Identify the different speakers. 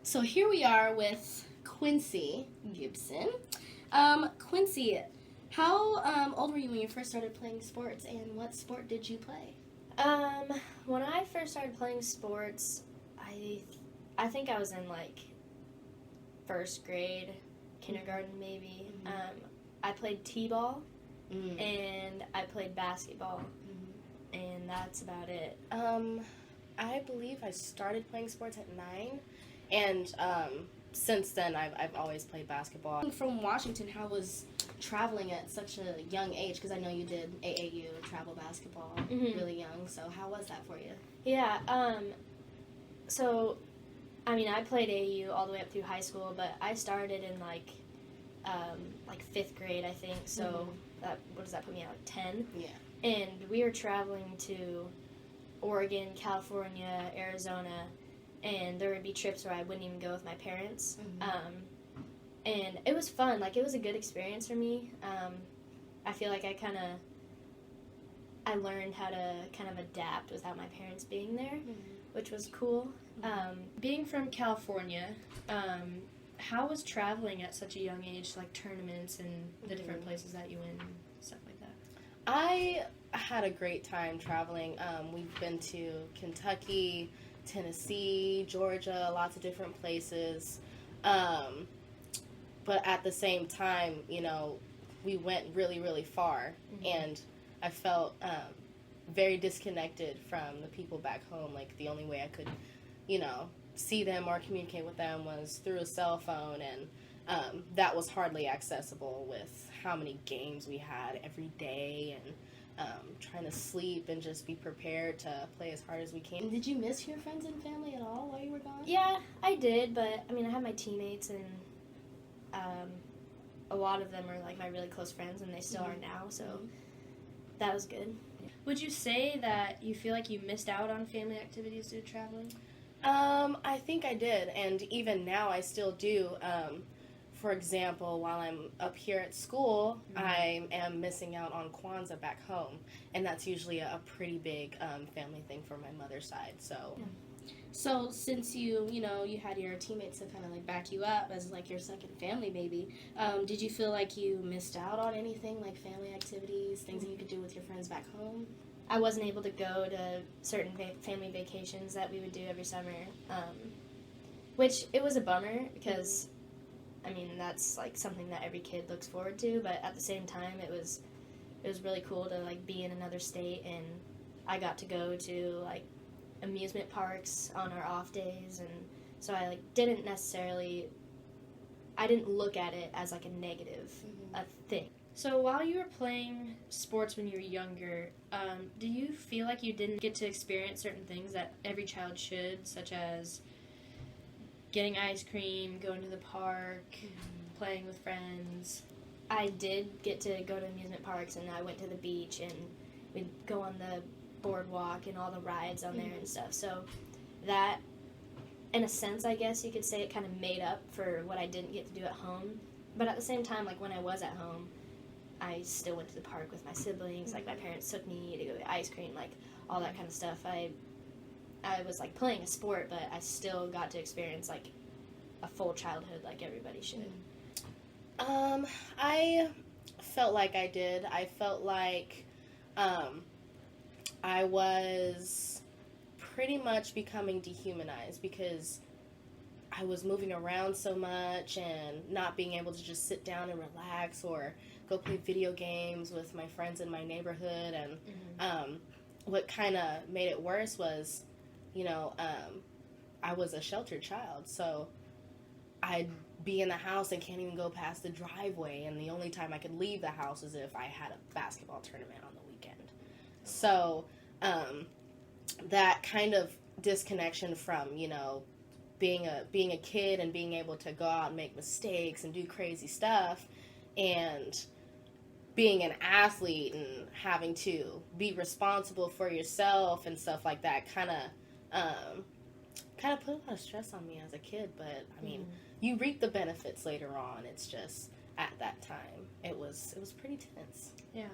Speaker 1: So here we are with Quincy Gibson. Quincy, how old were you when you first started playing sports, and what sport did you play?
Speaker 2: When I first started playing sports, I think I was in like first grade, kindergarten maybe.
Speaker 1: Mhm.
Speaker 2: I played t-ball
Speaker 1: Mm.
Speaker 2: and I played basketball,
Speaker 1: Mhm.
Speaker 2: and that's about it.
Speaker 1: I believe I started playing sports at 9, and since then I've always played basketball. From Washington, how was traveling at such a young age? Because I know you did AAU travel basketball
Speaker 2: Mhm.
Speaker 1: really young. So how was that for you?
Speaker 2: Yeah. So I mean, I played AU all the way up through high school, but I started in like fifth grade, I think. So what does that put me at? Like 10.
Speaker 1: Yeah.
Speaker 2: And we were traveling to Oregon, California, Arizona, and there would be trips where I wouldn't even go with my parents. And it was fun. Like, it was a good experience for me. I feel like I learned how to kind of adapt without my parents being there, which was cool.
Speaker 3: Being from California, how was traveling at such a young age, like tournaments and the different places that you went and stuff like that?
Speaker 1: I had a great time traveling. We've been to Kentucky, Tennessee, Georgia, lots of different places. But at the same time, we went really, really far. And I felt very disconnected from the people back home. Like, the only way I could, see them or communicate with them was through a cell phone. And that was hardly accessible with how many games we had every day, and trying to sleep and just be prepared to play as hard as we can. Did you miss your friends and family at all while you were gone?
Speaker 2: Yeah, I did, but I mean, I had my teammates, and a lot of them are like my really close friends, and they still are now, so that was good.
Speaker 3: Would you say that you feel like you missed out on family activities due to traveling?
Speaker 1: I think I did, and even now I still do. For example, while I'm up here at school, I am missing out on Kwanzaa back home, and that's usually a pretty big family thing for my mother's side. So since you had your teammates to kind of like back you up as like your second family, maybe, did you feel like you missed out on anything like family activities, things that you could do with your friends back home?
Speaker 2: I wasn't able to go to certain family vacations that we would do every summer, which it was a bummer because, I mean, that's like something that every kid looks forward to. But at the same time, it was really cool to like be in another state, and I got to go to like amusement parks on our off days, and so I like I didn't look at it as like a negative thing.
Speaker 3: So while you were playing sports when you were younger, do you feel like you didn't get to experience certain things that every child should, such as getting ice cream, going to the park, playing with friends?
Speaker 2: I did get to go to amusement parks, and I went to the beach, and we'd go on the boardwalk and all the rides on there and stuff. So that, in a sense, I guess you could say it kind of made up for what I didn't get to do at home. But at the same time, like when I was at home, I still went to the park with my siblings. Like, my parents took me to go get ice cream, like all that kind of stuff. I was like playing a sport, but I still got to experience like a full childhood like everybody should.
Speaker 1: I felt like I did. I felt like I was pretty much becoming dehumanized because I was moving around so much and not being able to just sit down and relax or go play video games with my friends in my neighborhood. And what kind of made it worse was, I was a sheltered child, so I'd be in the house and can't even go past the driveway, and the only time I could leave the house is if I had a basketball tournament on the weekend. So that kind of disconnection from, being a kid and being able to go out and make mistakes and do crazy stuff, and being an athlete and having to be responsible for yourself and stuff like that kind of put a lot of stress on me as a kid. But I mean, you reap the benefits later on. It's just at that time it was pretty tense.
Speaker 3: Yeah.